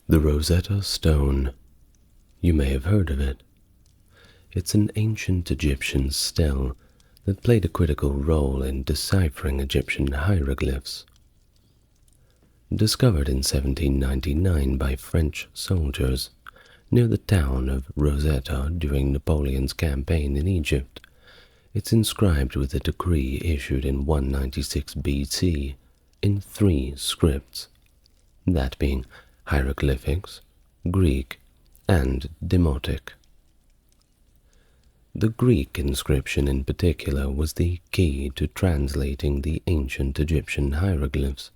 The Rosetta Stone. You may have heard of it. It's an ancient Egyptian stele that played a critical role in deciphering Egyptian hieroglyphs. Discovered in 1799 by French soldiers near the town of Rosetta during Napoleon's campaign in Egypt, it's inscribed with a decree issued in 196 BC in 3 scripts, that being hieroglyphics, Greek, and demotic. The Greek inscription in particular was the key to translating the ancient Egyptian hieroglyphs,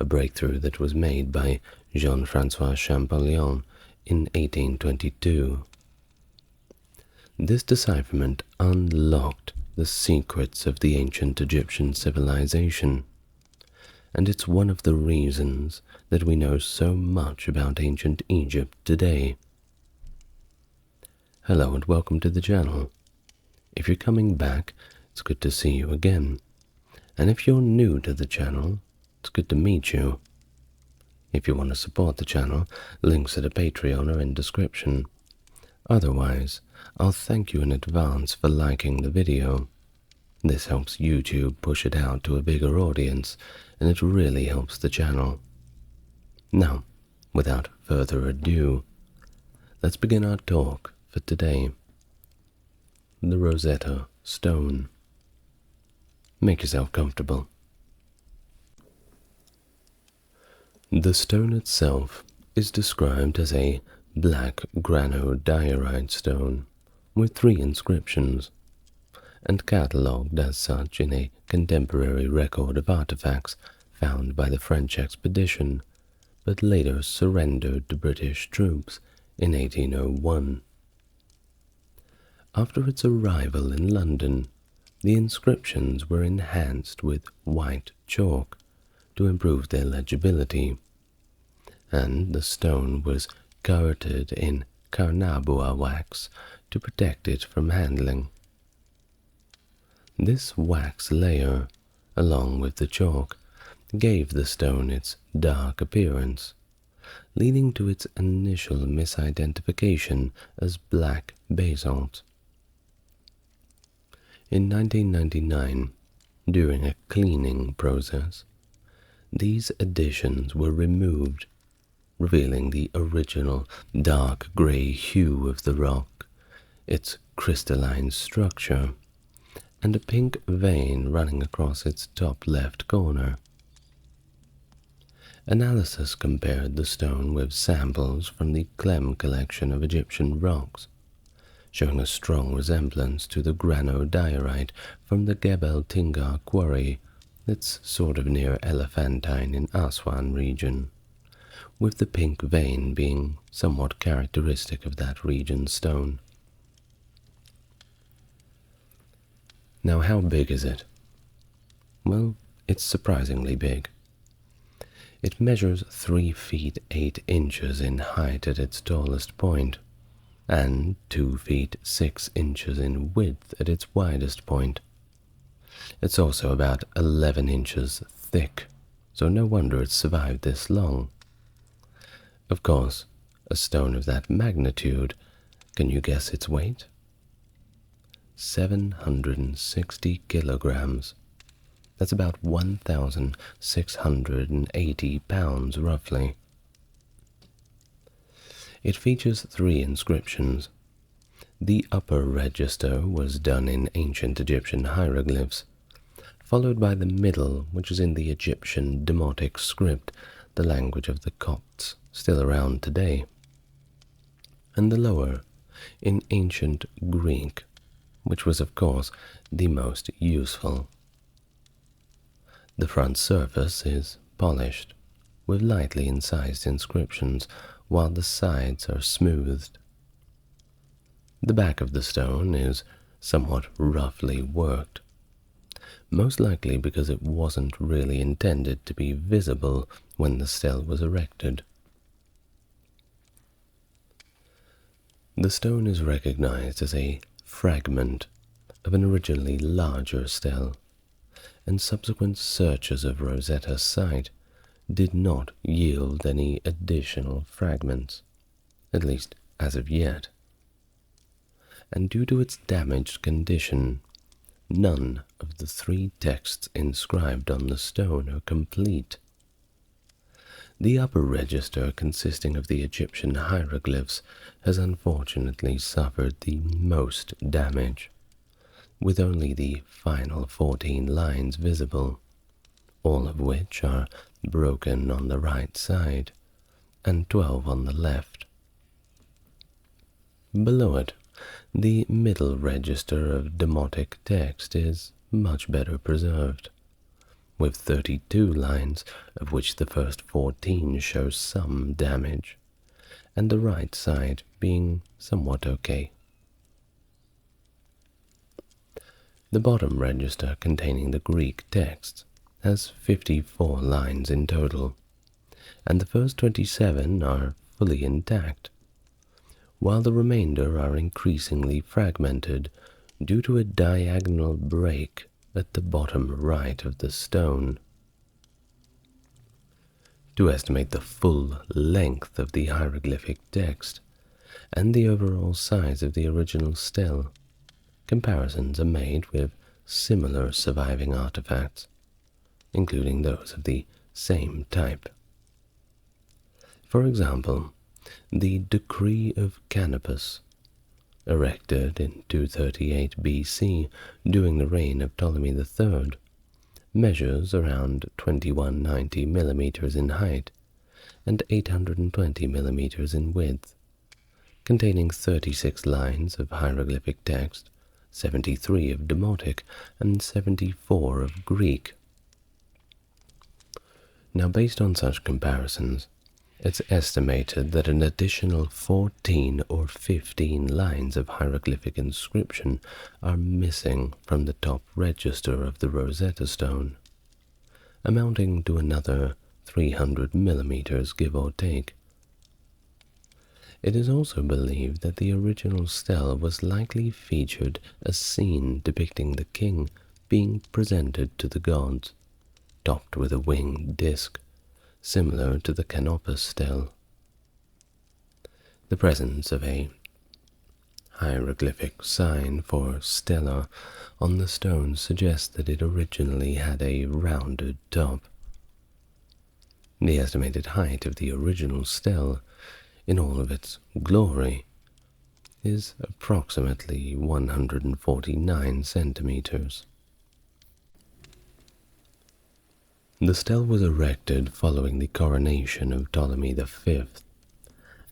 a breakthrough that was made by Jean-François Champollion in 1822. This decipherment unlocked the secrets of the ancient Egyptian civilization, and it's one of the reasons that we know so much about ancient Egypt today. Hello and welcome to the channel. If you're coming back, it's good to see you again. And if you're new to the channel, it's good to meet you. If you want to support the channel, links to the Patreon are in description. Otherwise, I'll thank you in advance for liking the video. This helps YouTube push it out to a bigger audience, and it really helps the channel. Now, without further ado, let's begin our talk for today. The Rosetta Stone. Make yourself comfortable. The stone itself is described as a black granodiorite stone with 3 inscriptions, and catalogued as such in a contemporary record of artifacts found by the French expedition, but later surrendered to British troops in 1801. After its arrival in London, the inscriptions were enhanced with white chalk to improve their legibility, and the stone was coated in carnauba wax to protect it from handling. This wax layer, along with the chalk, gave the stone its dark appearance, leading to its initial misidentification as black basalt. In 1999, during a cleaning process, these additions were removed, revealing the original dark grey hue of the rock, its crystalline structure, and a pink vein running across its top left corner. Analysis compared the stone with samples from the Clem collection of Egyptian rocks, showing a strong resemblance to the granodiorite from the Gebel Tingar quarry that's sort of near Elephantine in Aswan region, with the pink vein being somewhat characteristic of that region's stone. Now, how big is it? Well, it's surprisingly big. It measures 3 feet 8 inches in height at its tallest point, and 2 feet 6 inches in width at its widest point. It's also about 11 inches thick, so no wonder it's survived this long. Of course, a stone of that magnitude, can you guess its weight? 760 kilograms. That's about 1,680 pounds roughly. It features 3 inscriptions. The upper register was done in ancient Egyptian hieroglyphs, followed by the middle, which is in the Egyptian demotic script, the language of the Copts, still around today, and the lower in ancient Greek, which was of course the most useful. The front surface is polished, with lightly incised inscriptions, while the sides are smoothed. The back of the stone is somewhat roughly worked, most likely because it wasn't really intended to be visible when the stele was erected. The stone is recognized as a fragment of an originally larger stele, and subsequent searches of Rosetta's site did not yield any additional fragments, at least as of yet, and due to its damaged condition, none of the 3 texts inscribed on the stone are complete. The upper register, consisting of the Egyptian hieroglyphs, has unfortunately suffered the most damage, with only the final 14 lines visible, all of which are broken on the right side and 12 on the left. Below it, the middle register of demotic text is much better preserved, with 32 lines, of which the first 14 show some damage, and the right side being somewhat okay. The bottom register, containing the Greek text, has 54 lines in total, and the first 27 are fully intact, while the remainder are increasingly fragmented due to a diagonal break at the bottom right of the stone. To estimate the full length of the hieroglyphic text and the overall size of the original stele, comparisons are made with similar surviving artifacts, including those of the same type. For example, the Decree of Canopus, erected in 238 BC during the reign of Ptolemy III, measures around 2190 millimeters in height and 820 millimeters in width, containing 36 lines of hieroglyphic text, 73 of demotic, and 74 of Greek. Now, based on such comparisons, it's estimated that an additional 14 or 15 lines of hieroglyphic inscription are missing from the top register of the Rosetta Stone, amounting to another 300 millimeters, give or take. It is also believed that the original stele was likely featured a scene depicting the king being presented to the gods, topped with a winged disc, similar to the Canopus stele. The presence of a hieroglyphic sign for stela on the stone suggests that it originally had a rounded top. The estimated height of the original stele, in all of its glory, is approximately 149 centimeters. The stele was erected following the coronation of Ptolemy V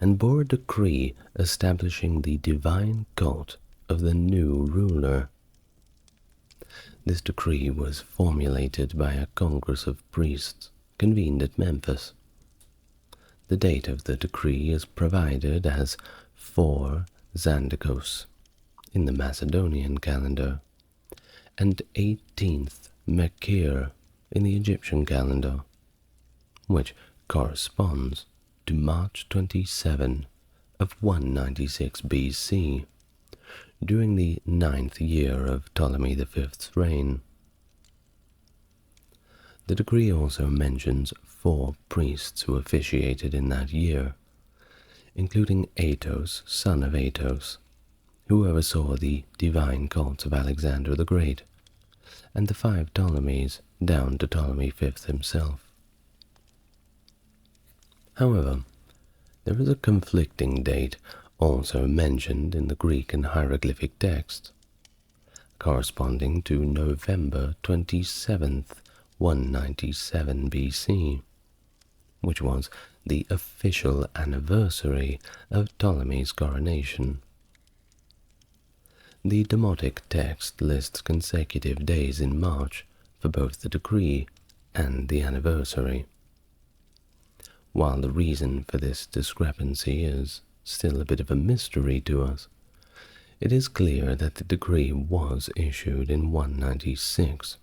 and bore a decree establishing the divine cult of the new ruler. This decree was formulated by a congress of priests convened at Memphis. The date of the decree is provided as 4 Xanthicus in the Macedonian calendar and 18th Mechir in the Egyptian calendar, which corresponds to March 27 of 196 BC, during the 9th year of Ptolemy V's reign. The decree also mentions 4 priests who officiated in that year, including Athos, son of Athos, who oversaw the divine cults of Alexander the Great, and the 5 Ptolemies down to Ptolemy V himself. However, there is a conflicting date also mentioned in the Greek and hieroglyphic texts, corresponding to November 27th, 197 BC, which was the official anniversary of Ptolemy's coronation. The demotic text lists consecutive days in March for both the decree and the anniversary. While the reason for this discrepancy is still a bit of a mystery to us, it is clear that the decree was issued in 196,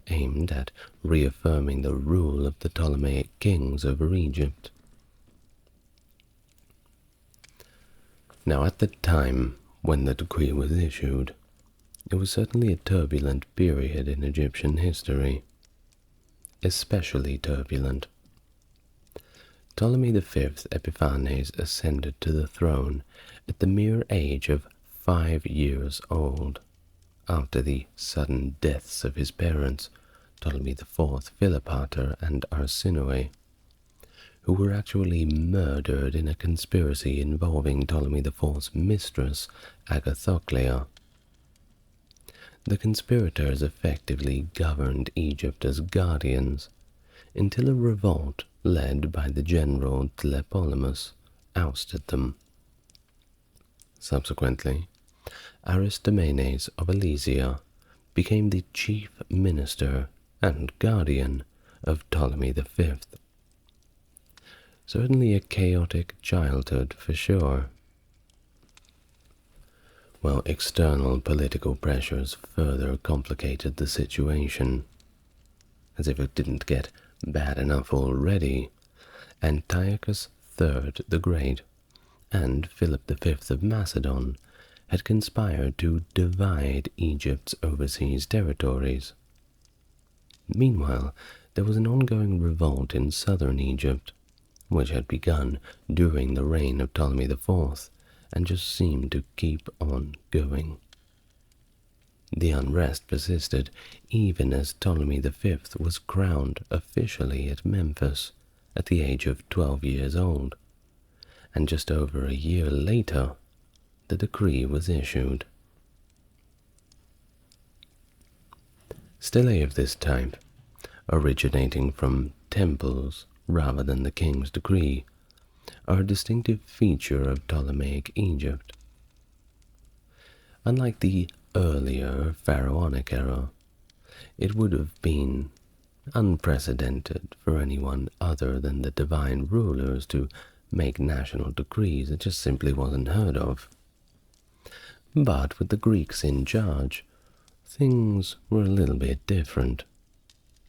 aimed at reaffirming the rule of the Ptolemaic kings over Egypt. Now, at the time when the decree was issued, it was certainly a turbulent period in Egyptian history, especially turbulent Ptolemy V Epiphanes ascended to the throne at the mere age of 5 years old, after the sudden deaths of his parents, Ptolemy IV Philopater and Arsinoe, who were actually murdered in a conspiracy involving Ptolemy IV's mistress, Agathoclea. The conspirators effectively governed Egypt as guardians, until a revolt led by the general Tlepolemus ousted them. Subsequently, Aristomenes of Alesia became the chief minister and guardian of Ptolemy V. Certainly a chaotic childhood for sure. While external political pressures further complicated the situation. As if it didn't get bad enough already, Antiochus III the Great and Philip V of Macedon had conspired to divide Egypt's overseas territories. Meanwhile, there was an ongoing revolt in southern Egypt, which had begun during the reign of Ptolemy IV and just seemed to keep on going. The unrest persisted even as Ptolemy V was crowned officially at Memphis at the age of 12 years old, and just over a year later, the decree was issued. Stele of this type, originating from temples rather than the king's decree, are a distinctive feature of Ptolemaic Egypt. Unlike the earlier pharaonic era, it would have been unprecedented for anyone other than the divine rulers to make national decrees. It just simply wasn't heard of. But with the Greeks in charge, things were a little bit different.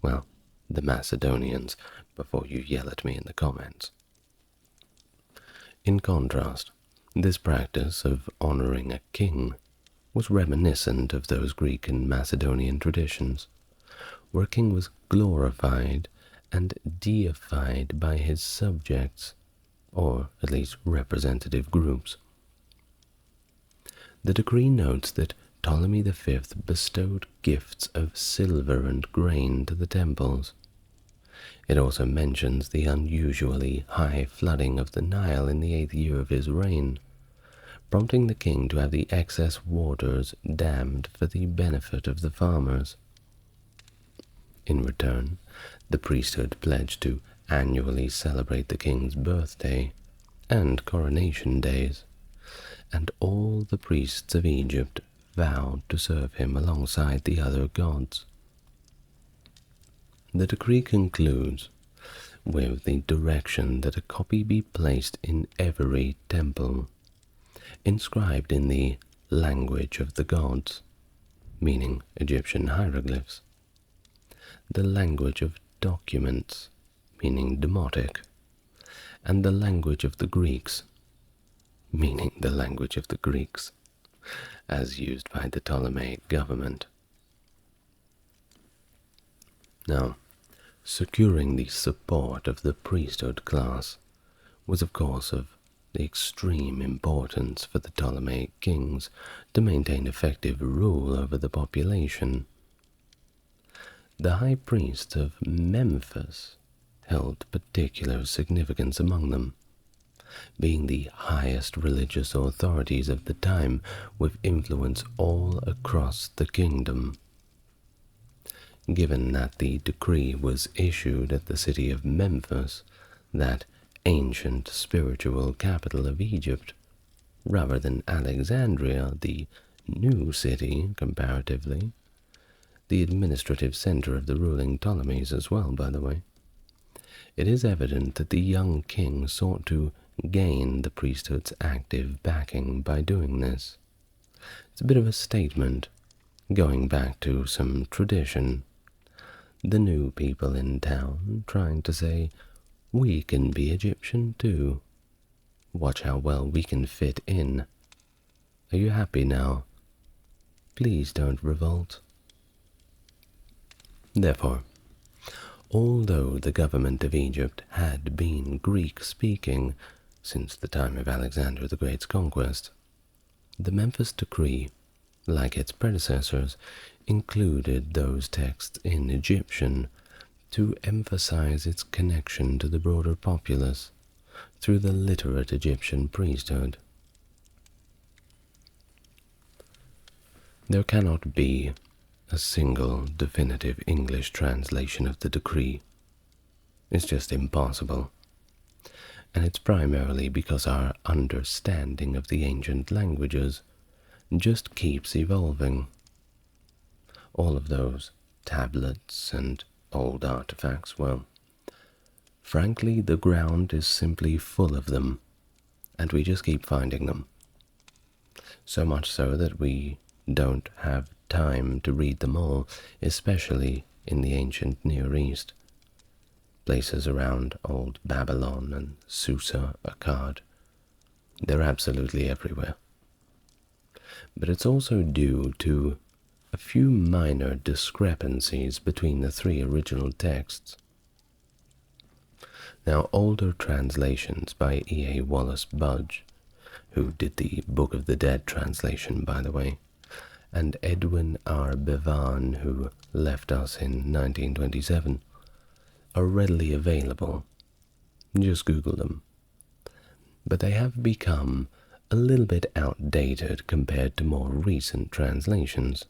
Well, the Macedonians, before you yell at me in the comments. In contrast, this practice of honoring a king was reminiscent of those Greek and Macedonian traditions, where a king was glorified and deified by his subjects, or at least representative groups. The decree notes that Ptolemy V bestowed gifts of silver and grain to the temples. It also mentions the unusually high flooding of the Nile in the 8th year of his reign, prompting the king to have the excess waters dammed for the benefit of the farmers. In return, the priesthood pledged to annually celebrate the king's birthday and coronation days, and all the priests of Egypt vowed to serve him alongside the other gods. The decree concludes with the direction that a copy be placed in every temple, inscribed in the language of the gods, meaning Egyptian hieroglyphs, the language of documents, meaning demotic, and the language of the Greeks, meaning the language of the Greeks, as used by the Ptolemaic government. Now, securing the support of the priesthood class was of course of extreme importance for the Ptolemaic kings to maintain effective rule over the population. The high priests of Memphis held particular significance among them, being the highest religious authorities of the time with influence all across the kingdom. Given that the decree was issued at the city of Memphis, that ancient spiritual capital of Egypt, rather than Alexandria, the new city comparatively, the administrative center of the ruling Ptolemies as well, by the way, it is evident that the young king sought to gain the priesthood's active backing by doing this. It's a bit of a statement, going back to some tradition. The new people in town trying to say, we can be Egyptian too. Watch how well we can fit in. Are you happy now? Please don't revolt. Therefore, although the government of Egypt had been Greek-speaking since the time of Alexander the Great's conquest, the Memphis Decree, like its predecessors, included those texts in Egyptian to emphasize its connection to the broader populace through the literate Egyptian priesthood. There cannot be a single definitive English translation of the decree. It's just impossible. And it's primarily because our understanding of the ancient languages just keeps evolving. All of those tablets and old artifacts, well, frankly, the ground is simply full of them, and we just keep finding them. So much so that we don't have time to read them all, especially in the ancient Near East. Places around old Babylon and Susa, Akkad, they're absolutely everywhere. But it's also due to a few minor discrepancies between the three original texts. Now, older translations by E. A. Wallace Budge, who did the Book of the Dead translation, by the way, and Edwin R. Bevan, who left us in 1927, are readily available. Just Google them. But they have become a little bit outdated compared to more recent translations,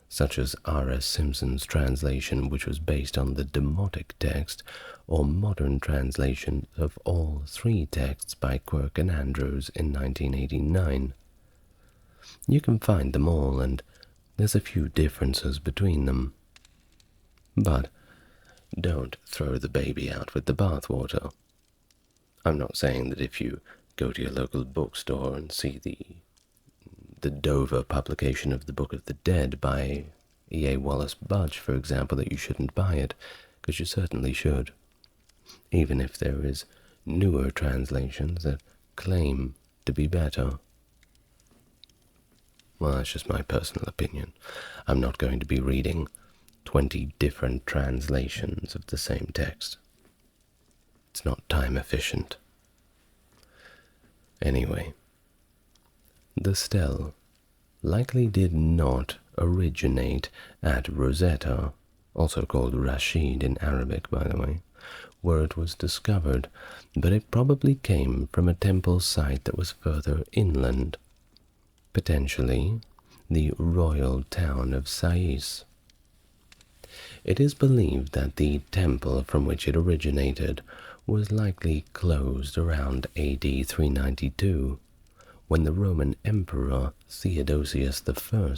such as R.S. Simpson's translation, which was based on the demotic text, or modern translation of all three texts by Quirk and Andrews in 1989. You can find them all, and there's a few differences between them. But don't throw the baby out with the bathwater. I'm not saying that if you go to your local bookstore and see the Dover publication of the Book of the Dead by E. A. Wallace Budge, for example, that you shouldn't buy it, because you certainly should, even if there is newer translations that claim to be better. Well, that's just my personal opinion. I'm not going to be reading 20 different translations of the same text. It's not time efficient. Anyway, the stele likely did not originate at Rosetta, also called Rashid in Arabic, by the way, where it was discovered, but it probably came from a temple site that was further inland, potentially the royal town of Sais. It is believed that the temple from which it originated was likely closed around AD 392, when the Roman Emperor Theodosius I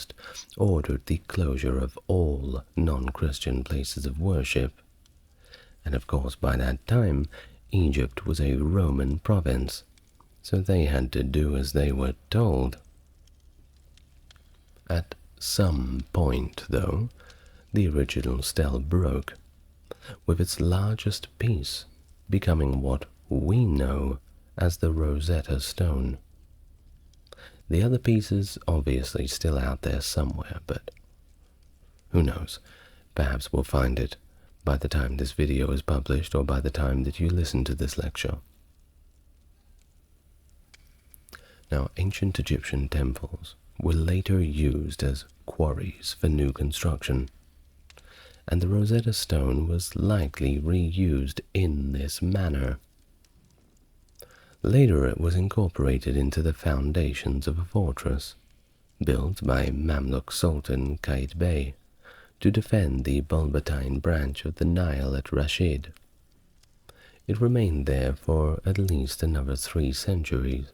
ordered the closure of all non-Christian places of worship. And of course, by that time, Egypt was a Roman province, so they had to do as they were told. At some point, though, the original stele broke, with its largest piece becoming what we know as the Rosetta Stone. The other pieces obviously still out there somewhere, but who knows, perhaps we'll find it by the time this video is published or by the time that you listen to this lecture. Now, ancient Egyptian temples were later used as quarries for new construction, and the Rosetta Stone was likely reused in this manner. Later it was incorporated into the foundations of a fortress, built by Mamluk Sultan Qaid Bey to defend the Bulbatine branch of the Nile at Rashid. It remained there for at least another 3 centuries,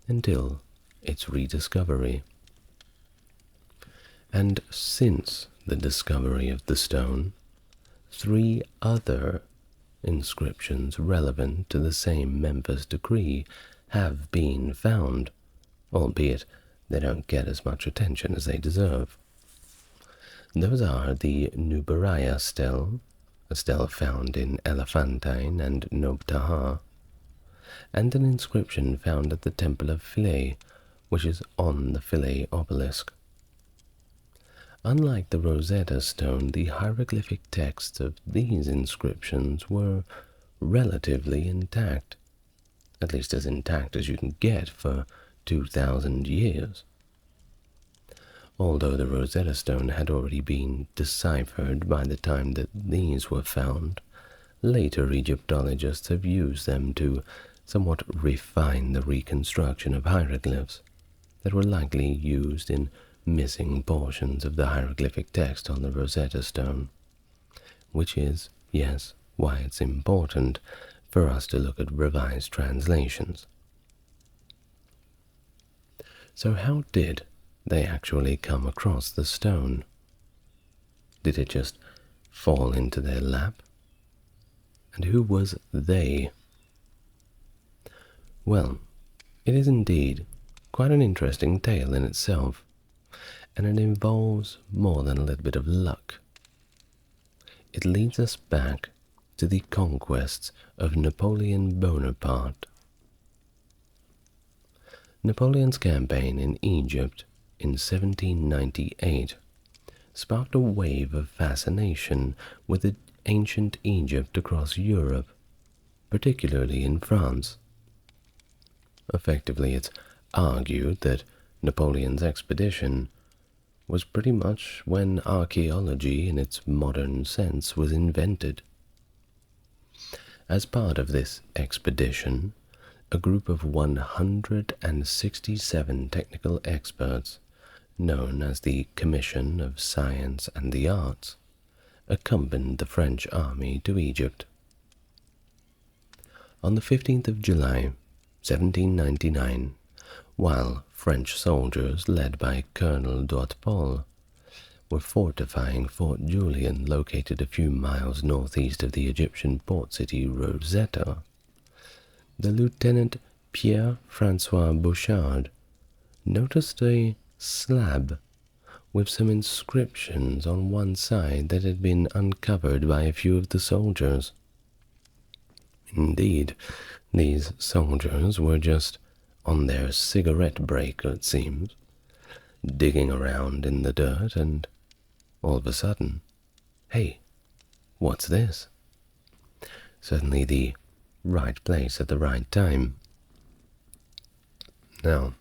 until its rediscovery. And since the discovery of the stone, 3 other inscriptions relevant to the same Memphis decree have been found, albeit they don't get as much attention as they deserve. Those are the Nubaraya stele, a stele found in Elephantine and Nobtaha, and an inscription found at the Temple of Philae, which is on the Philae obelisk. Unlike the Rosetta Stone, the hieroglyphic texts of these inscriptions were relatively intact, at least as intact as you can get for 2,000 years. Although the Rosetta Stone had already been deciphered by the time that these were found, later Egyptologists have used them to somewhat refine the reconstruction of hieroglyphs that were likely used in missing portions of the hieroglyphic text on the Rosetta Stone, which is, yes, why it's important for us to look at revised translations. So how did they actually come across the stone? Did it just fall into their lap? And who was they? Well, it is indeed quite an interesting tale in itself, and it involves more than a little bit of luck. It leads us back to the conquests of Napoleon Bonaparte. Napoleon's campaign in Egypt in 1798 sparked a wave of fascination with ancient Egypt across Europe, particularly in France. Effectively, it's argued that Napoleon's expedition was pretty much when archaeology in its modern sense was invented. As part of this expedition, a group of 167 technical experts, known as the Commission of Science and the Arts, accompanied the French army to Egypt. On the 15th of July, 1799, while French soldiers led by Colonel d'Hautpoul were fortifying Fort Julian, located a few miles northeast of the Egyptian port city Rosetta, the Lieutenant Pierre-François Bouchard noticed a slab with some inscriptions on one side that had been uncovered by a few of the soldiers. Indeed, these soldiers were just on their cigarette break, it seems, digging around in the dirt, and all of a sudden, hey, what's this? Certainly the right place at the right time. Now,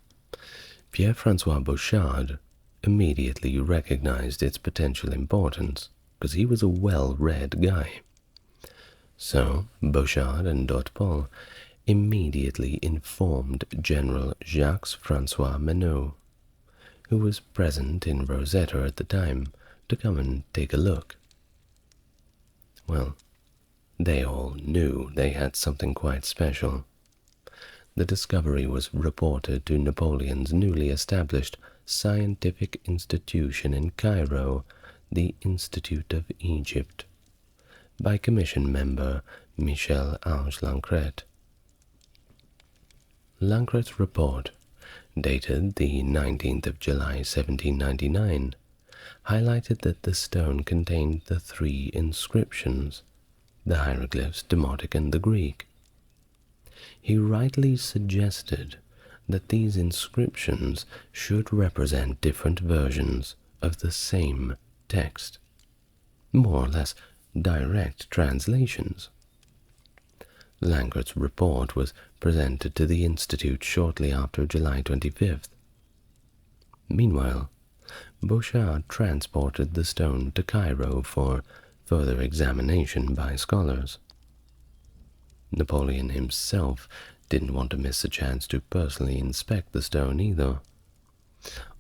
Pierre-François Bouchard immediately recognized its potential importance, because he was a well-read guy. So, Bouchard and d'Hautpoul immediately informed General Jacques-François Menot, who was present in Rosetta at the time, to come and take a look. Well, they all knew they had something quite special. The discovery was reported to Napoleon's newly established scientific institution in Cairo, the Institute of Egypt, by Commission member Michel-Ange Lancret. Lancret's report, dated the 19th of July 1799, highlighted that the stone contained the three inscriptions, the hieroglyphs, demotic, and the Greek. He rightly suggested that these inscriptions should represent different versions of the same text, more or less direct translations. Lancret's report was presented to the Institute shortly after July 25th. Meanwhile, Bouchard transported the stone to Cairo for further examination by scholars. Napoleon himself didn't want to miss a chance to personally inspect the stone either,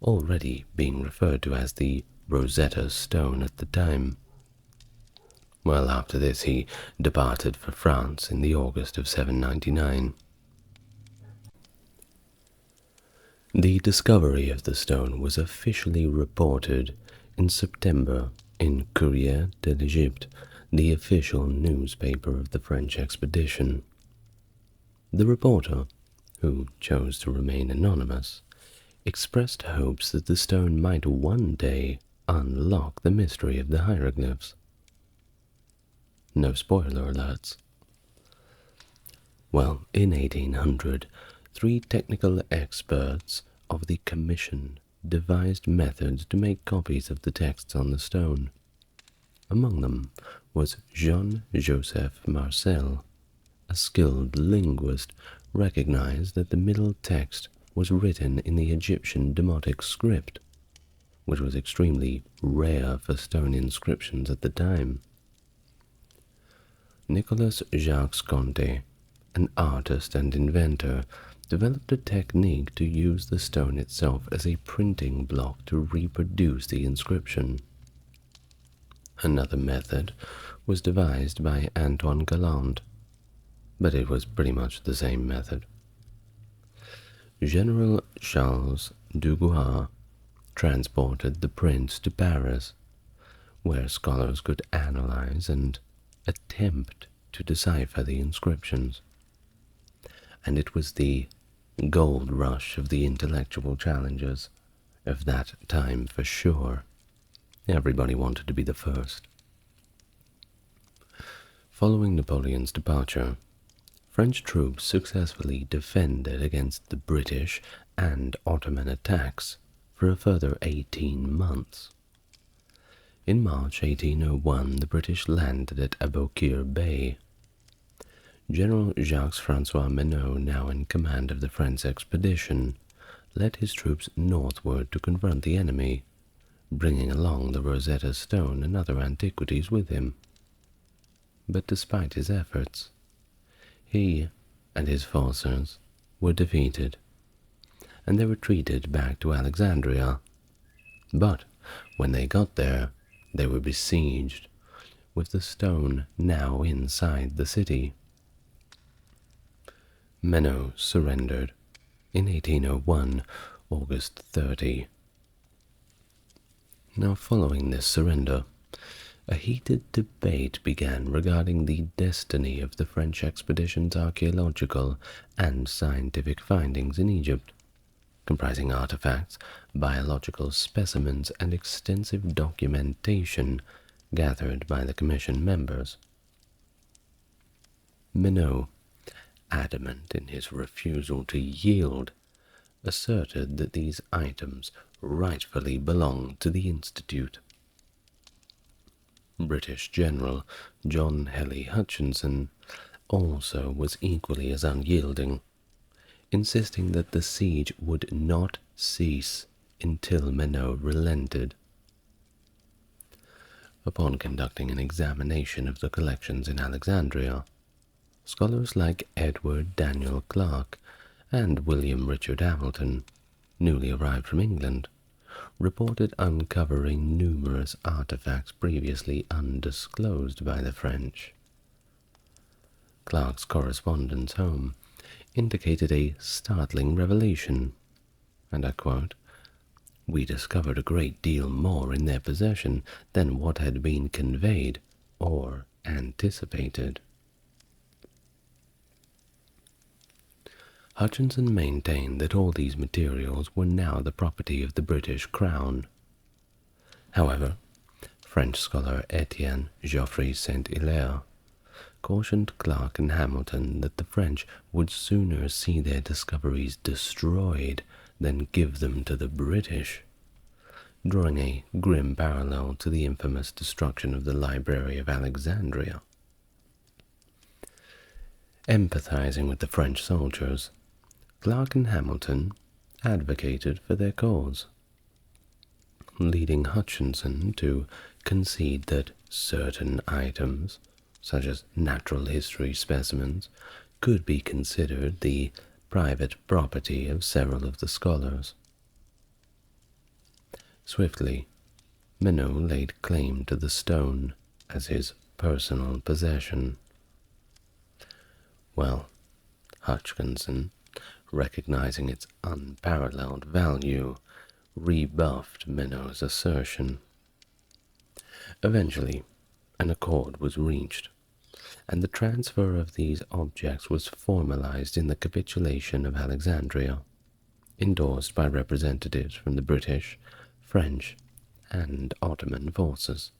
already being referred to as the Rosetta Stone at the time. Well, after this he departed for France in the August of 799. The discovery of the stone was officially reported in September in Courrier de l'Egypte, the official newspaper of the French expedition. The reporter, who chose to remain anonymous, expressed hopes that the stone might one day unlock the mystery of the hieroglyphs. No spoiler alerts. Well, in 1800, three technical experts of the Commission devised methods to make copies of the texts on the stone. Among them was Jean-Joseph Marcel, a skilled linguist, recognized that the middle text was written in the Egyptian demotic script, which was extremely rare for stone inscriptions at the time. Nicolas Jacques Conte, an artist and inventor, developed a technique to use the stone itself as a printing block to reproduce the inscription. Another method was devised by Antoine Galland, but it was pretty much the same method. General Charles Duguay transported the prints to Paris, where scholars could analyze and attempt to decipher the inscriptions. And it was the gold rush of the intellectual challengers of that time for sure. Everybody wanted to be the first. Following Napoleon's departure, French troops successfully defended against the British and Ottoman attacks for a further 18 months. In March 1801, the British landed at Aboukir Bay. General Jacques-François Menot, now in command of the French expedition, led his troops northward to confront the enemy, bringing along the Rosetta Stone and other antiquities with him. But despite his efforts, he and his forces were defeated, and they retreated back to Alexandria. But when they got there, they were besieged, with the stone now inside the city. Menot surrendered in 1801, August 30. Now, following this surrender, a heated debate began regarding the destiny of the French expedition's archaeological and scientific findings in Egypt, comprising artifacts, biological specimens, and extensive documentation gathered by the commission members. Menot, adamant in his refusal to yield, asserted that these items rightfully belonged to the Institute. British General John Hely Hutchinson also was equally as unyielding, insisting that the siege would not cease until Menot relented. Upon conducting an examination of the collections in Alexandria, scholars like Edward Daniel Clarke and William Richard Hamilton, newly arrived from England, reported uncovering numerous artifacts previously undisclosed by the French. Clarke's correspondence home indicated a startling revelation, and I quote, "We discovered a great deal more in their possession than what had been conveyed or anticipated." Hutchinson maintained that all these materials were now the property of the British Crown. However, French scholar Etienne Geoffroy Saint-Hilaire cautioned Clarke and Hamilton that the French would sooner see their discoveries destroyed than give them to the British, drawing a grim parallel to the infamous destruction of the Library of Alexandria. Empathizing with the French soldiers, Clarke and Hamilton advocated for their cause, leading Hutchinson to concede that certain items, such as natural history specimens, could be considered the private property of several of the scholars. Swiftly, Menot laid claim to the stone as his personal possession. Well, Hutchinson, recognizing its unparalleled value, rebuffed Menot's assertion. Eventually, an accord was reached, and the transfer of these objects was formalized in the Capitulation of Alexandria, endorsed by representatives from the British, French, and Ottoman forces.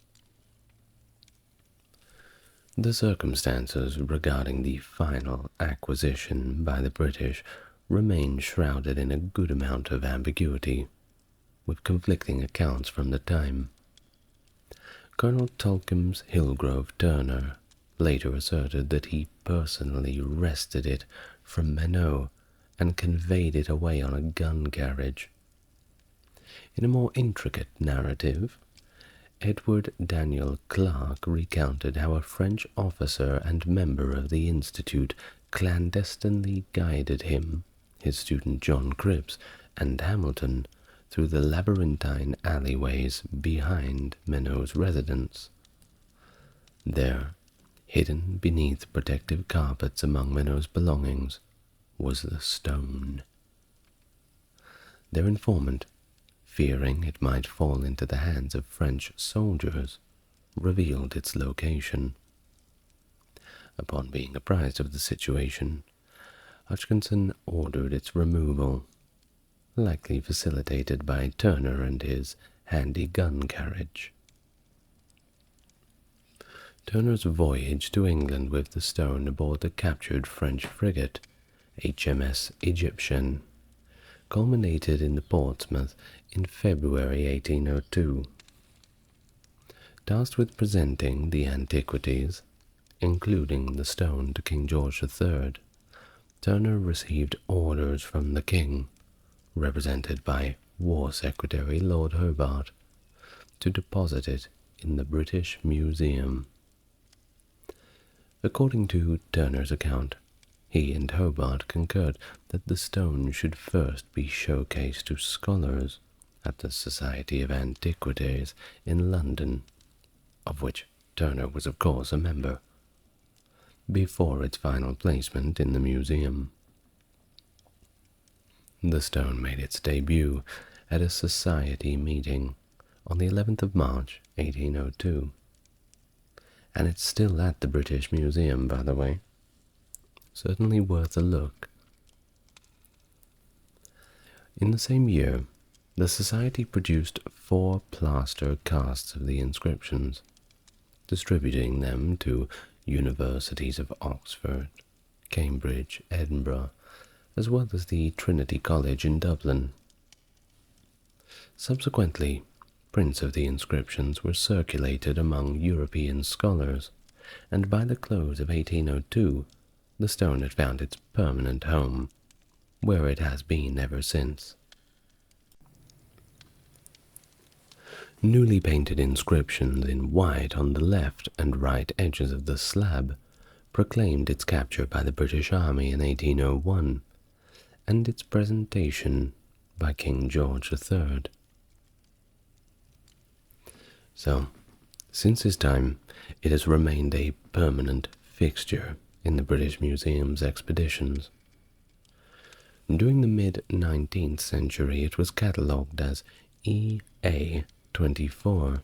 The circumstances regarding the final acquisition by the British remained shrouded in a good amount of ambiguity. with conflicting accounts from the time. Colonel Tulkham's Hillgrove Turner later asserted that he personally wrested it from Menot and conveyed it away on a gun carriage. In a more intricate narrative, Edward Daniel Clarke recounted how a French officer and member of the Institute clandestinely guided him, his student John Cripps, and Hamilton through the labyrinthine alleyways behind Menot's residence. There, hidden beneath protective carpets among Menot's belongings, was the stone. Their informant, fearing it might fall into the hands of French soldiers, revealed its location. Upon being apprised of the situation, Hutchinson ordered its removal, likely facilitated by Turner and his handy gun carriage. Turner's voyage to England with the stone aboard the captured French frigate, HMS Egyptian, culminated in the Portsmouth in February 1802. Tasked with presenting the antiquities, including the stone, to King George III, Turner received orders from the King, represented by War Secretary Lord Hobart, to deposit it in the British Museum. According to Turner's account, he and Hobart concurred that the stone should first be showcased to scholars at the Society of Antiquities in London, of which Turner was of course a member, before its final placement in the museum. The stone made its debut at a society meeting on the 11th of March, 1802. And it's still at the British Museum, by the way. Certainly worth a look. In the same year, the Society produced 4 plaster casts of the inscriptions, distributing them to universities of Oxford, Cambridge, Edinburgh, as well as the Trinity College in Dublin. Subsequently, prints of the inscriptions were circulated among European scholars, and by the close of 1802, the stone had found its permanent home, where it has been ever since. Newly painted inscriptions in white on the left and right edges of the slab proclaimed its capture by the British Army in 1801, and its presentation by King George III. So, since his time, it has remained a permanent fixture in the British Museum's expeditions. During the mid-19th century, it was catalogued as EA24,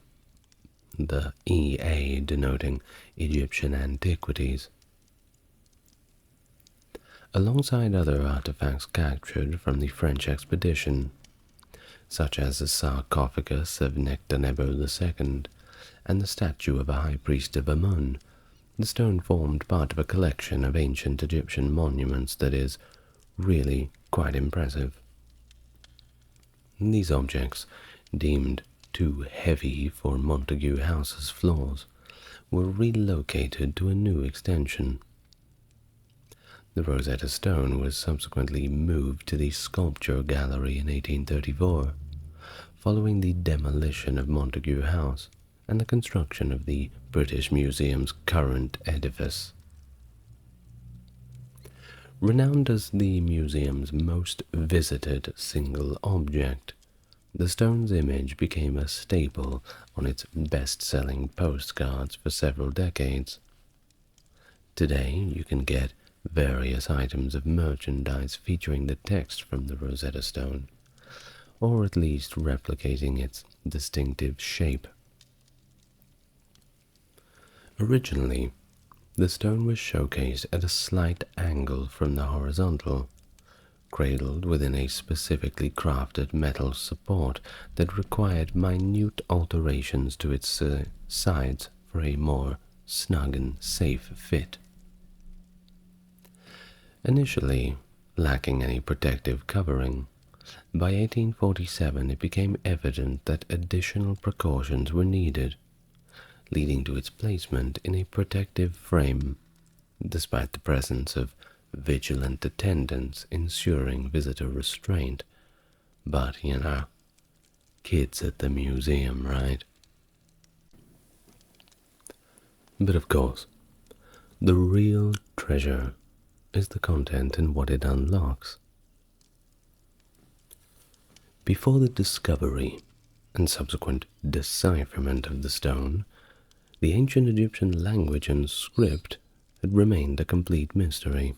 the EA denoting Egyptian antiquities. Alongside other artifacts captured from the French expedition, such as the sarcophagus of Nectanebo II and the statue of a high priest of Amun, the stone formed part of a collection of ancient Egyptian monuments that is really quite impressive. These objects, deemed too heavy for Montague House's floors, were relocated to a new extension. The Rosetta Stone was subsequently moved to the Sculpture Gallery in 1834, following the demolition of Montague House and the construction of the British Museum's current edifice. Renowned as the museum's most visited single object, the stone's image became a staple on its best-selling postcards for several decades. Today, you can get various items of merchandise featuring the text from the Rosetta Stone, or at least replicating its distinctive shape. Originally, the stone was showcased at a slight angle from the horizontal, cradled within a specifically crafted metal support that required minute alterations to its sides for a more snug and safe fit. Initially lacking any protective covering, By 1847 it became evident that additional precautions were needed, leading to its placement in a protective frame, despite the presence of vigilant attendants ensuring visitor restraint. But, kids at the museum, right? But of course, the real treasure is the content and what it unlocks. Before the discovery and subsequent decipherment of the stone, the ancient Egyptian language and script had remained a complete mystery,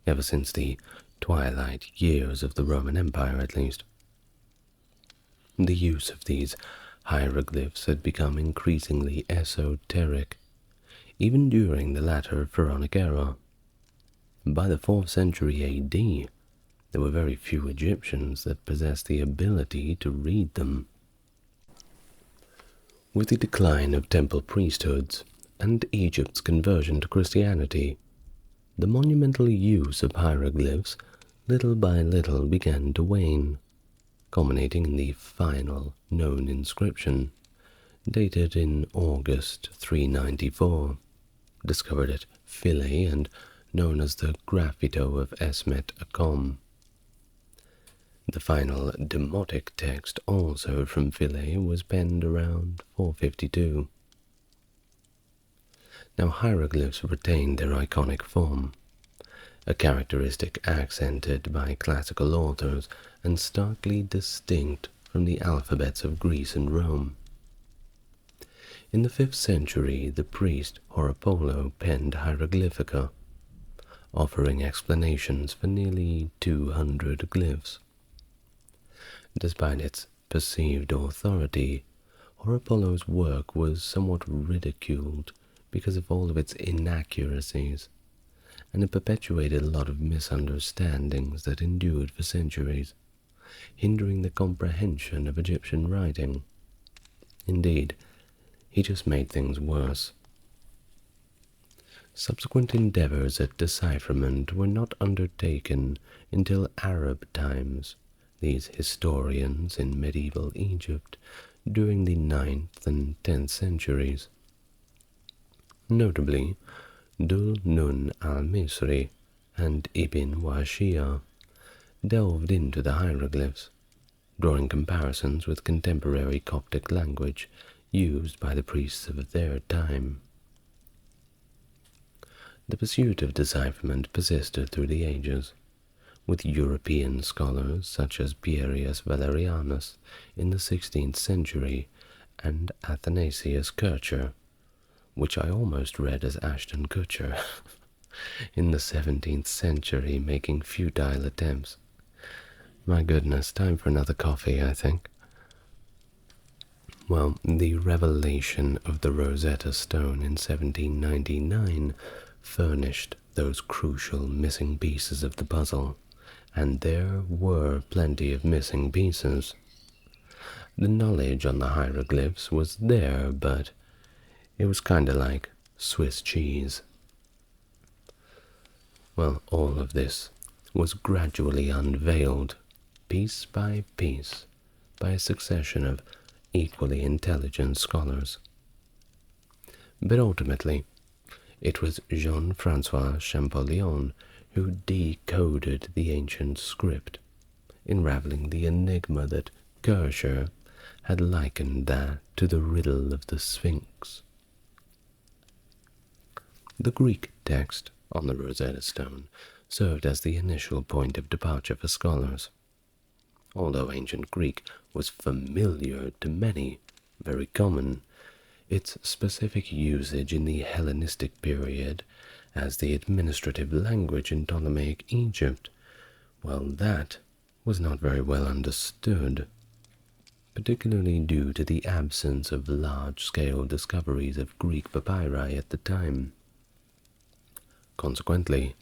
ever since the twilight years of the Roman Empire at least. The use of these hieroglyphs had become increasingly esoteric, even during the latter Pharaonic era. By the 4th century AD, there were very few Egyptians that possessed the ability to read them. With the decline of temple priesthoods and Egypt's conversion to Christianity, the monumental use of hieroglyphs little by little began to wane, culminating in the final known inscription, dated in August 394, discovered at Philae and known as the Graffito of Esmet Acom. The final demotic text, also from Philae, was penned around 452. Now hieroglyphs retained their iconic form, a characteristic accented by classical authors and starkly distinct from the alphabets of Greece and Rome. In the 5th century, the priest Horapollo penned hieroglyphica, offering explanations for nearly 200 glyphs. Despite its perceived authority, Horapollo's work was somewhat ridiculed because of all of its inaccuracies, and it perpetuated a lot of misunderstandings that endured for centuries, hindering the comprehension of Egyptian writing. Indeed, he just made things worse. Subsequent endeavors at decipherment were not undertaken until Arab times, these historians in medieval Egypt during the 9th and 10th centuries. Notably, Dul Nun al-Misri and Ibn Washia delved into the hieroglyphs, drawing comparisons with contemporary Coptic language used by the priests of their time. The pursuit of decipherment persisted through the ages, with European scholars such as Pierius Valerianus in the 16th century and Athanasius Kircher, which I almost read as Ashton Kutcher, in the 17th century, making futile attempts. My goodness, time for another coffee, I think. Well, the revelation of the Rosetta Stone in 1799 furnished those crucial missing pieces of the puzzle, and there were plenty of missing pieces. The knowledge on the hieroglyphs was there, but it was kinda like Swiss cheese. Well, all of this was gradually unveiled, piece by piece, by a succession of equally intelligent scholars. But ultimately, it was Jean-François Champollion who decoded the ancient script, unraveling the enigma that Kircher had likened that to the riddle of the Sphinx. The Greek text on the Rosetta Stone served as the initial point of departure for scholars. Although ancient Greek was familiar to many, very common, its specific usage in the Hellenistic period as the administrative language in Ptolemaic Egypt, well, that was not very well understood, particularly due to the absence of large-scale discoveries of Greek papyri at the time. Consequently,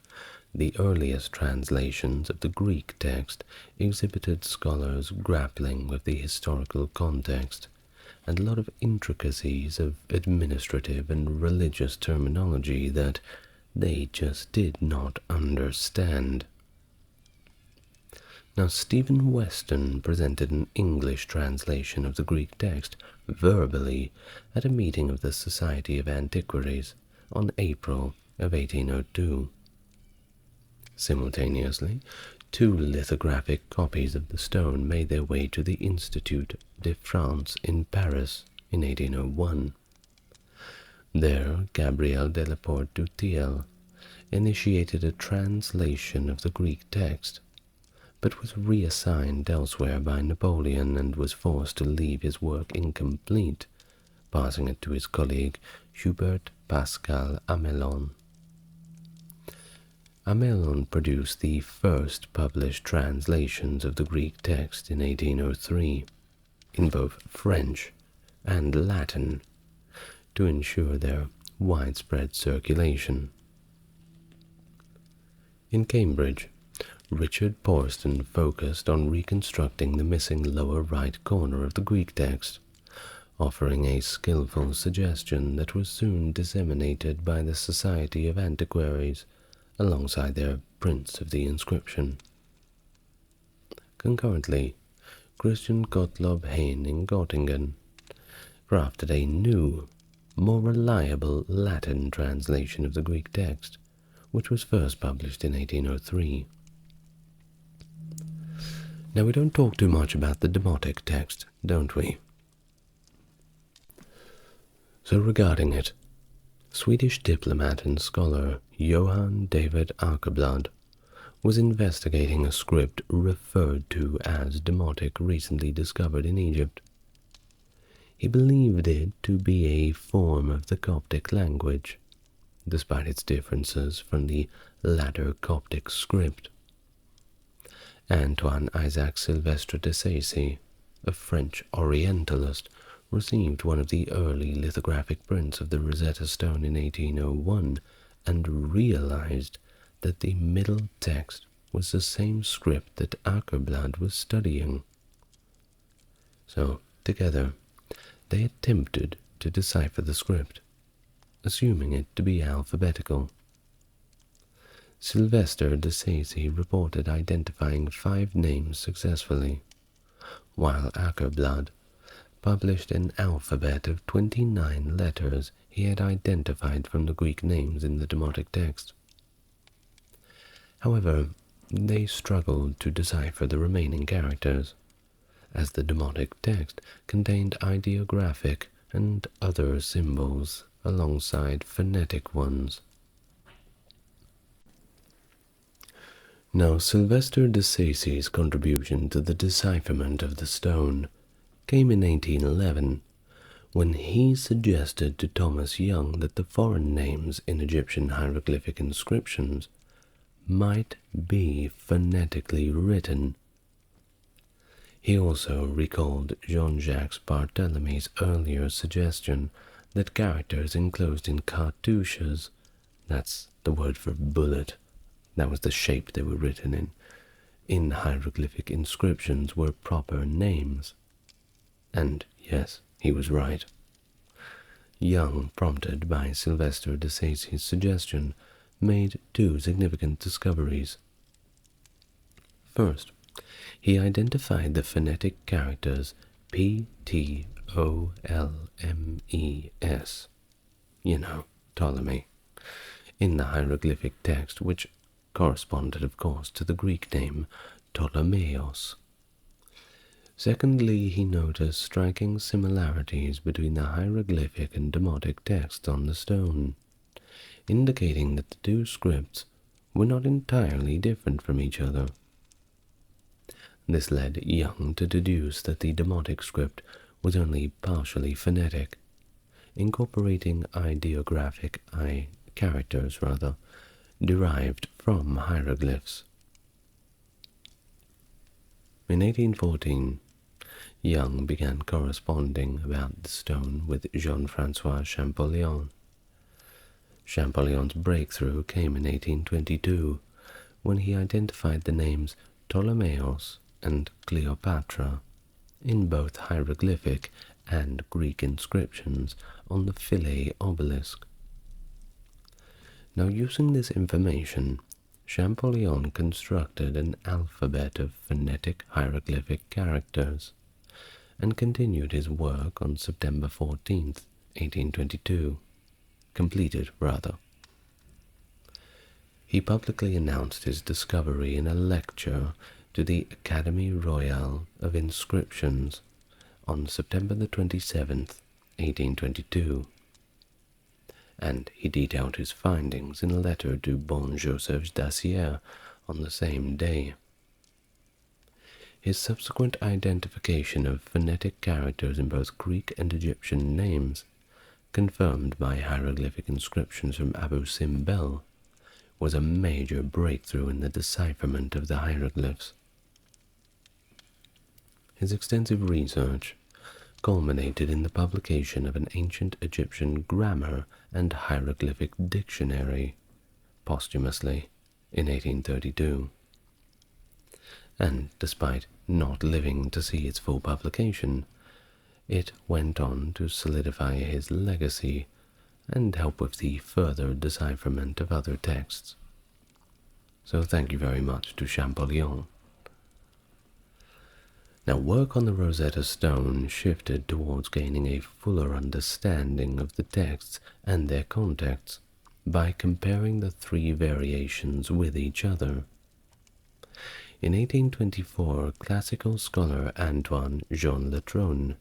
the earliest translations of the Greek text exhibited scholars grappling with the historical context and a lot of intricacies of administrative and religious terminology that they just did not understand. Now, Stephen Weston presented an English translation of the Greek text verbally at a meeting of the Society of Antiquaries on April of 1802. Simultaneously, 2 lithographic copies of the stone made their way to the Institut de France in Paris in 1801. There, Gabriel de la Porte du Thiel initiated a translation of the Greek text, but was reassigned elsewhere by Napoleon and was forced to leave his work incomplete, passing it to his colleague Hubert Pascal Amelon. Amelon produced the first published translations of the Greek text in 1803, in both French and Latin, to ensure their widespread circulation. In Cambridge, Richard Porston focused on reconstructing the missing lower right corner of the Greek text, offering a skillful suggestion that was soon disseminated by the Society of Antiquaries alongside their prints of the inscription. Concurrently, Christian Gottlob Hehn in Göttingen crafted a new, more reliable Latin translation of the Greek text, which was first published in 1803. Now, we don't talk too much about the demotic text, don't we? So regarding it, Swedish diplomat and scholar Johann David Åkerblad was investigating a script referred to as demotic recently discovered in Egypt. He believed it to be a form of the Coptic language, despite its differences from the latter Coptic script. Antoine Isaac Sylvestre de Sacy, a French Orientalist, received one of the early lithographic prints of the Rosetta Stone in 1801 and realized that the middle text was the same script that Åkerblad was studying. So, together, they attempted to decipher the script, assuming it to be alphabetical. Sylvester de Sacy reported identifying 5 names successfully, while Åkerblad published an alphabet of 29 letters he had identified from the Greek names in the demotic text. However, they struggled to decipher the remaining characters, as the demotic text contained ideographic and other symbols alongside phonetic ones. Now, Sylvester de Sacy's contribution to the decipherment of the stone came in 1811, when he suggested to Thomas Young that the foreign names in Egyptian hieroglyphic inscriptions might be phonetically written. He also recalled Jean-Jacques Barthélemy's earlier suggestion that characters enclosed in cartouches, that's the word for bullet, that was the shape they were written in hieroglyphic inscriptions were proper names. And yes, he was right. Young, prompted by Sylvester de Sacy's suggestion, made 2 significant discoveries. First, he identified the phonetic characters P-T-O-L-M-E-S, Ptolemy, in the hieroglyphic text, which corresponded, of course, to the Greek name Ptolemaios. Secondly, he noticed striking similarities between the hieroglyphic and demotic texts on the stone, indicating that the 2 scripts were not entirely different from each other. This led Young to deduce that the demotic script was only partially phonetic, incorporating ideographic characters derived from hieroglyphs. In 1814, Young began corresponding about the stone with Jean-François Champollion. Champollion's breakthrough came in 1822, when he identified the names Ptolemaios and Cleopatra in both hieroglyphic and Greek inscriptions on the Philae obelisk. Now, using this information, Champollion constructed an alphabet of phonetic hieroglyphic characters and continued his work on September 14th, 1822. Completed, rather. He publicly announced his discovery in a lecture to the Académie Royale of Inscriptions on September the 27th, 1822, and he detailed his findings in a letter to Bon Joseph Dacier on the same day. His subsequent identification of phonetic characters in both Greek and Egyptian names, confirmed by hieroglyphic inscriptions from Abu Simbel, was a major breakthrough in the decipherment of the hieroglyphs. His extensive research culminated in the publication of an ancient Egyptian grammar and hieroglyphic dictionary, posthumously, in 1832. And despite not living to see its full publication, it went on to solidify his legacy and help with the further decipherment of other texts. So thank you very much to Champollion. Now, work on the Rosetta Stone shifted towards gaining a fuller understanding of the texts and their contexts by comparing the three variations with each other. In 1824, classical scholar Antoine Jean Letronne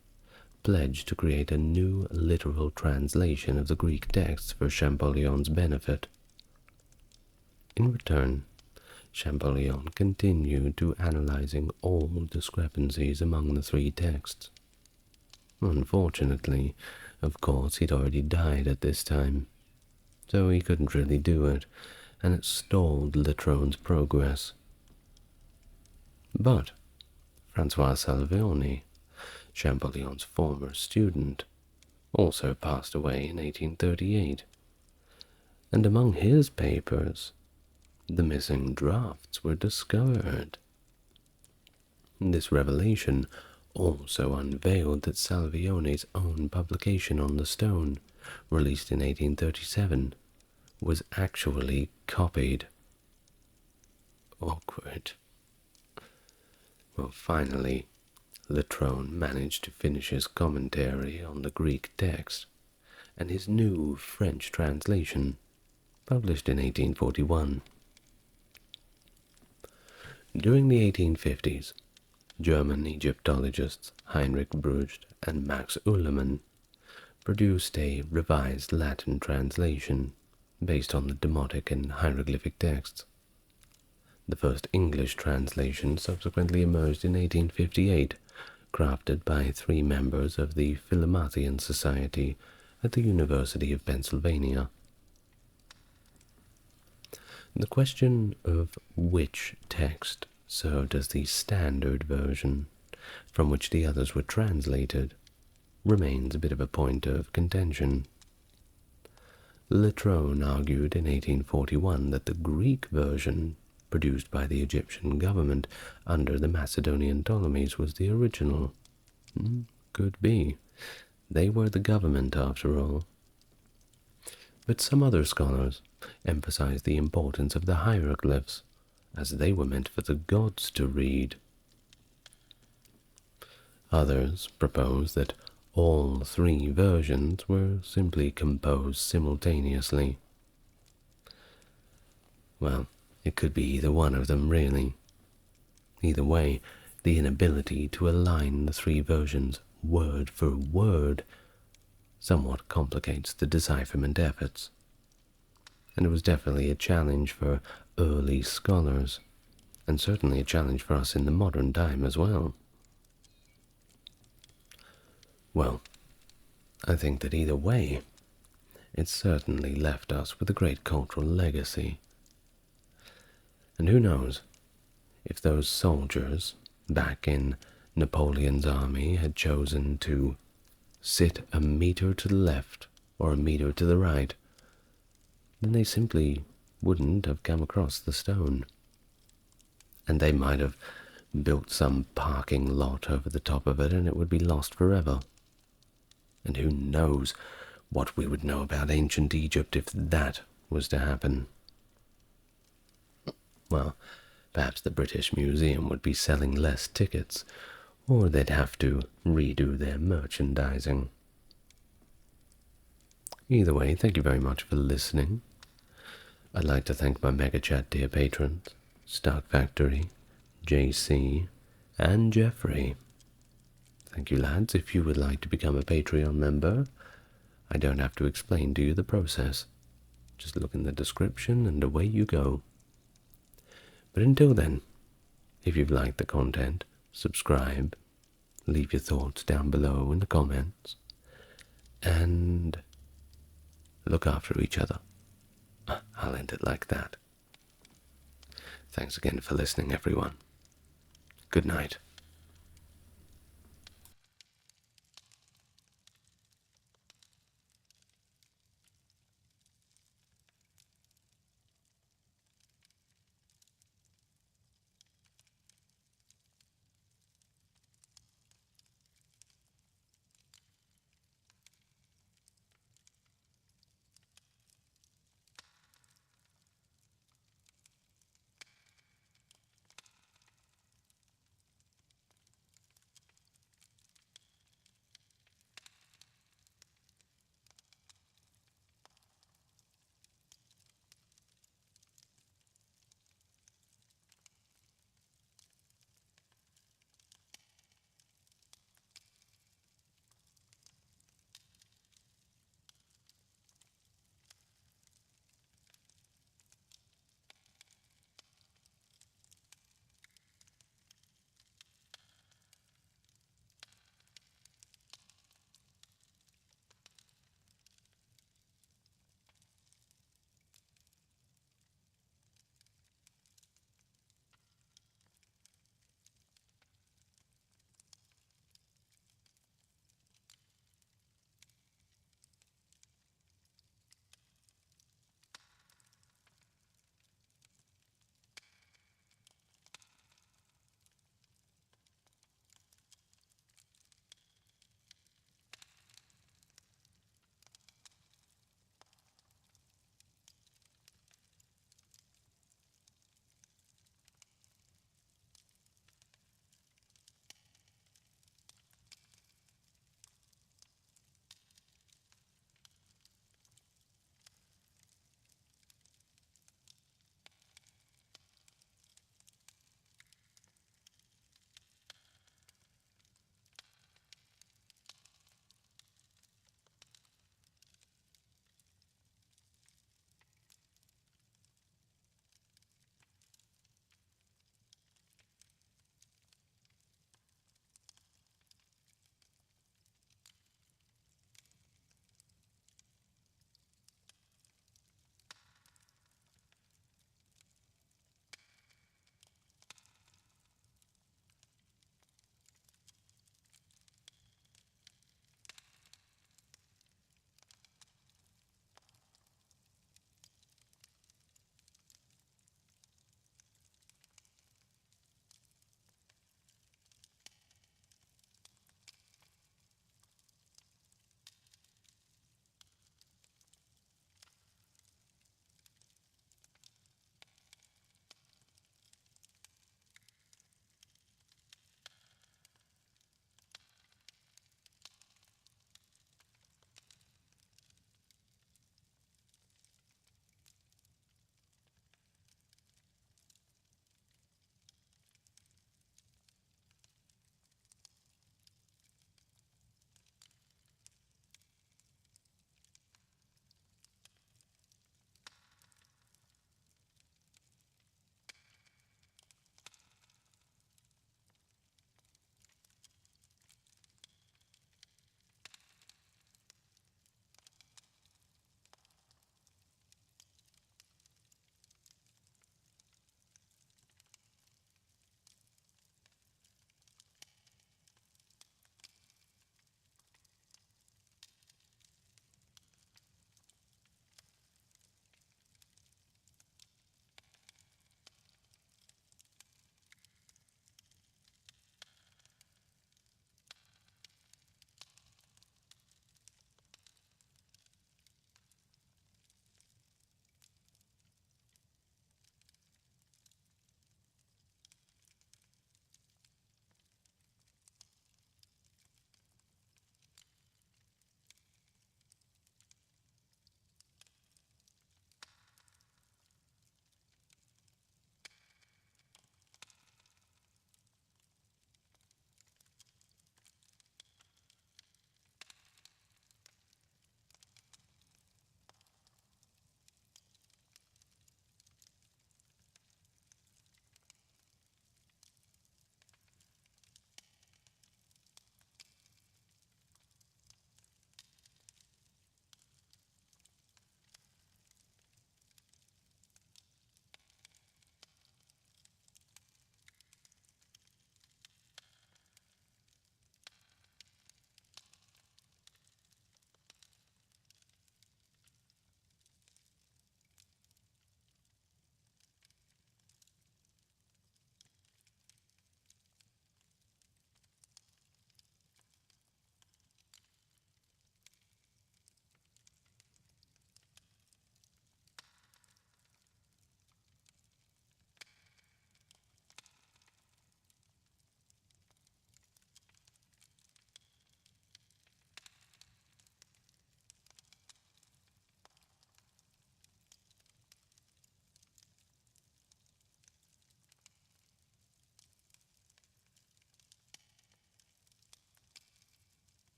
pledged to create a new literal translation of the Greek texts for Champollion's benefit. In return, Champollion continued to analyzing all discrepancies among the three texts. Unfortunately, of course, he'd already died at this time, so he couldn't really do it, and it stalled Letronne's progress. But François Salvioni, Champollion's former student, also passed away in 1838, and among his papers, the missing drafts were discovered. This revelation also unveiled that Salvioni's own publication on the stone, released in 1837, was actually copied. Awkward. Well, finally, Letronne managed to finish his commentary on the Greek text, and his new French translation, published in 1841. During the 1850s, German Egyptologists Heinrich Brugsch and Max Ullmann produced a revised Latin translation based on the demotic and hieroglyphic texts. The first English translation subsequently emerged in 1858, crafted by three members of the Philomathian Society at the University of Pennsylvania. The question of which text served as the standard version from which the others were translated remains a bit of a point of contention. Letronne argued in 1841 that the Greek version produced by the Egyptian government under the Macedonian Ptolemies was the original. Could be. They were the government, after all. But some other scholars emphasized the importance of the hieroglyphs, as they were meant for the gods to read. Others proposed that all three versions were simply composed simultaneously. Well, it could be either one of them, really. Either way, the inability to align the three versions word for word somewhat complicates the decipherment efforts, and it was definitely a challenge for early scholars, and certainly a challenge for us in the modern time as well. Well, I think that either way, it certainly left us with a great cultural legacy. And who knows, if those soldiers back in Napoleon's army had chosen to sit a meter to the left or a meter to the right, then they simply wouldn't have come across the stone. And they might have built some parking lot over the top of it, and it would be lost forever. And who knows what we would know about ancient Egypt if that was to happen. well, perhaps the British Museum would be selling less tickets, or they'd have to redo their merchandising. Either way, thank you very much for listening. I'd like to thank my Mega Chat tier patrons, Stark Factory, JC, and Jeffrey. Thank you, lads. If you would like to become a Patreon member, I don't have to explain to you the process. Just look in the description and away you go. But until then, if you've liked the content, subscribe, leave your thoughts down below in the comments, and look after each other. I'll end it like that. Thanks again for listening, everyone. Good night.